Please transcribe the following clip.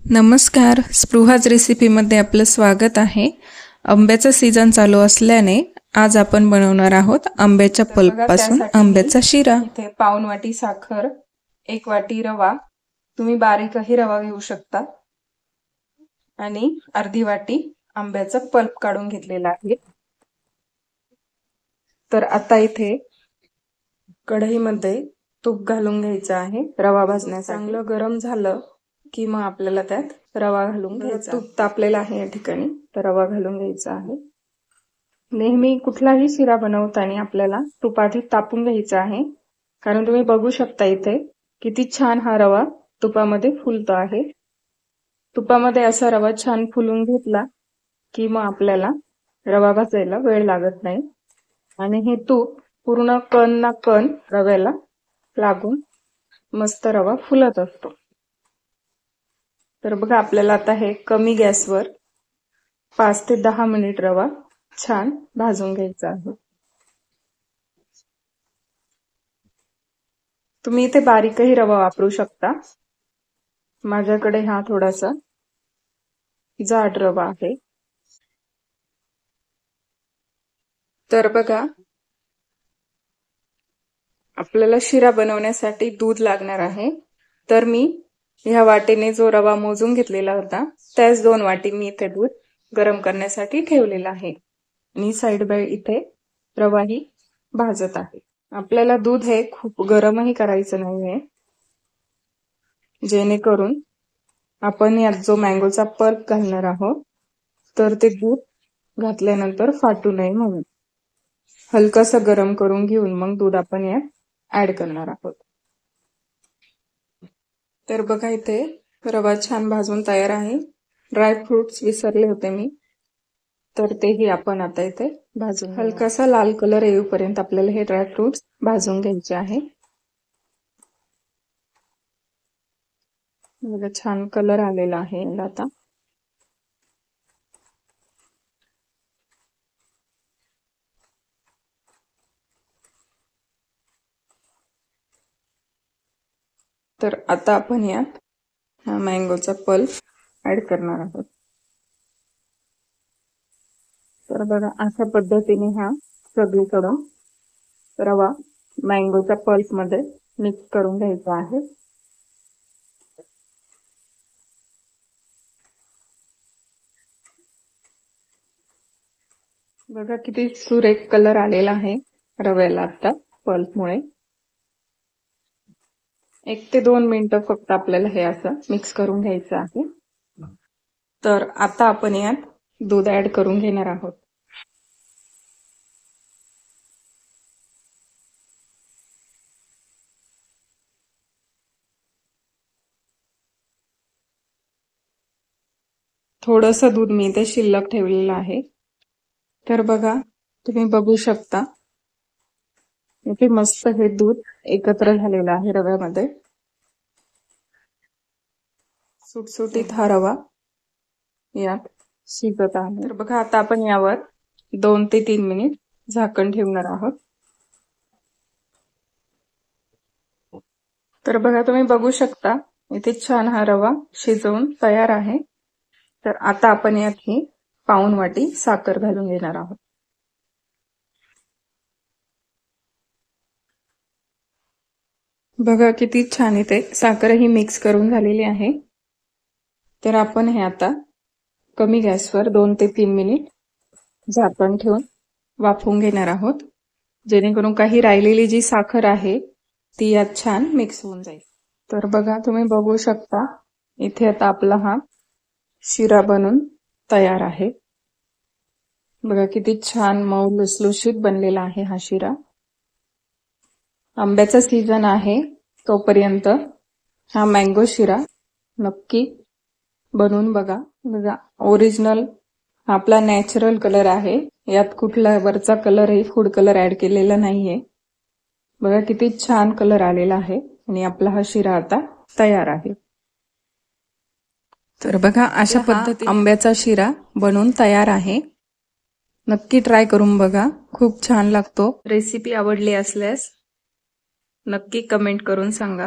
नमस्कार, स्पृहाज रेसिपीमध्ये आपलं स्वागत आहे। आंब्याचा सीझन चालू असल्याने आज आपण बनवणार आहोत आंब्याच्या पल्पपासून आंब्याचा शिरा। इथे पाऊण वाटी साखर, 1 वाटी रवा, तुम्ही बारीकही रवा घेऊ शकता, आणि अर्धी वाटी आंब्याचा पल्प काढून घेतलेला आहे। तर आता इथे कढईमध्ये तूप घालून घ्यायचं आहे रवा भाजण्यासाठी। चांगलं गरम झालं की मग आपल्याला त्यात रवा घालून घ्यायचा। तूप तापलेला आहे या ठिकाणी, तर रवा घालून घ्यायचा आहे। नेहमी कुठलाही शिरा बनवताना आपल्याला तूप आधी तापून घ्यायचं आहे, कारण तुम्ही बघू शकता इथे किती छान हा रवा तुपामध्ये फुलतो आहे। तुपामध्ये असा रवा छान फुलून घेतला की मग आपल्याला रवा भाजायला वेळ लागत नाही, आणि हे तूप पूर्ण कण ना कण रव्याला लागून मस्त रवा फुलत असतो। तर बघा, आपल्याला आता हे कमी गॅसवर 5 ते 10 मिनिट रवा छान भाजून घ्यायचा आहे। तुम्ही इथे बारीकही रवा वापरू शकता, माझ्याकडे हा थोडासा जाड रवा आहे। तर बघा, आपल्याला शिरा बनवण्यासाठी दूध लागणार आहे। तर मी ह्या वाटीने जो रवा मोजून घेतलेला होता त्याच 2 वाटी मी इथे दूध गरम करण्यासाठी ठेवलेला आहे, आणि साइड बाय इथे रवाही भाजत आहे। आपल्याला दूध हे खूप गरमही करायचं नाहीये, जेणेकरून आपण यात जो मँगोचा पल्प घालणार आहोत तर ते दूध घातल्यानंतर फाटू नये म्हणून हलकसं गरम करून घेऊन मग दूध आपण यात ऍड करणार आहोत। तर बघा, इथे रवा छान भाजून तयार आहे। ड्राय फ्रुट्स विसरले होते मी, तर तेही आपण आता इथे भाजून हलकासा लाल कलर येऊपर्यंत आपल्याला हे ड्राय फ्रुट्स भाजून घ्यायचे आहे। बघा, छान कलर आलेला आहे आता। तर आता आपण यात हा मँगोचा पल्प ऍड करणार आहोत। तर बघा, अशा पद्धतीने हा सगळीकडून रवा मँगोच्या पल्प मध्ये मिक्स करून घ्यायचा आहे। बघा, किती सुरेख कलर आलेला आहे रव्याला आता पल्पमुळे। 1 ते 2 मिनिटं फक्त आपल्याला हे असं मिक्स करून घ्यायचं आहे। तर आता आपण यात दूध ऍड करून घेणार आहोत। थोडंसं दूध मी इथे शिल्लक ठेवलेलं आहे। तर बघा, तुम्ही बघू शकता इथे मस्त हे दूध एकत्र झालेलं आहे रव्यामध्ये। सुटसुटीत हा रवा यात शिजत आहे। तर बघा, आता आपण यावर 2 ते 3 मिनिट झाकण ठेवणार आहोत। तर बघा, तुम्ही बघू शकता इथे छान हा रवा शिजवून तयार आहे। तर आता आपण यात ही पाऊण वाटी साखर घालून घेणार आहोत। बघा, किती छान इथे साखरही मिक्स करून झालेली आहे। तर आपण हे आता कमी गॅसवर 2 ते 3 मिनिट झाकण ठेवून वाफवून घेणार आहोत, जेणेकरून काही राहिलेली जी साखर आहे ती यात छान मिक्स होऊन जाईल। तर बघा, तुम्ही बघू शकता इथे आता आपला हा शिरा बनून तयार आहे। बघा, किती छान मऊ लुसलुशीत बनलेला आहे हा शिरा। आंब्याचा सीझन आहे तोपर्यंत हा मँगो शिरा नक्की बनवून बघा। बघा, ओरिजिनल आपला नॅचरल कलर आहे, यात कुठला वरचा कलरही फूड कलर ऍड केलेला नाहीये। बघा, किती छान कलर आलेला आहे, आणि आपला हा शिरा आता तयार आहे। तर बघा, अशा पद्धतीने आंब्याचा शिरा बनवून तयार आहे। नक्की ट्राय करून बघा, खूप छान लागतो। रेसिपी आवडली असल्यास नक्की कमेंट करून सांगा।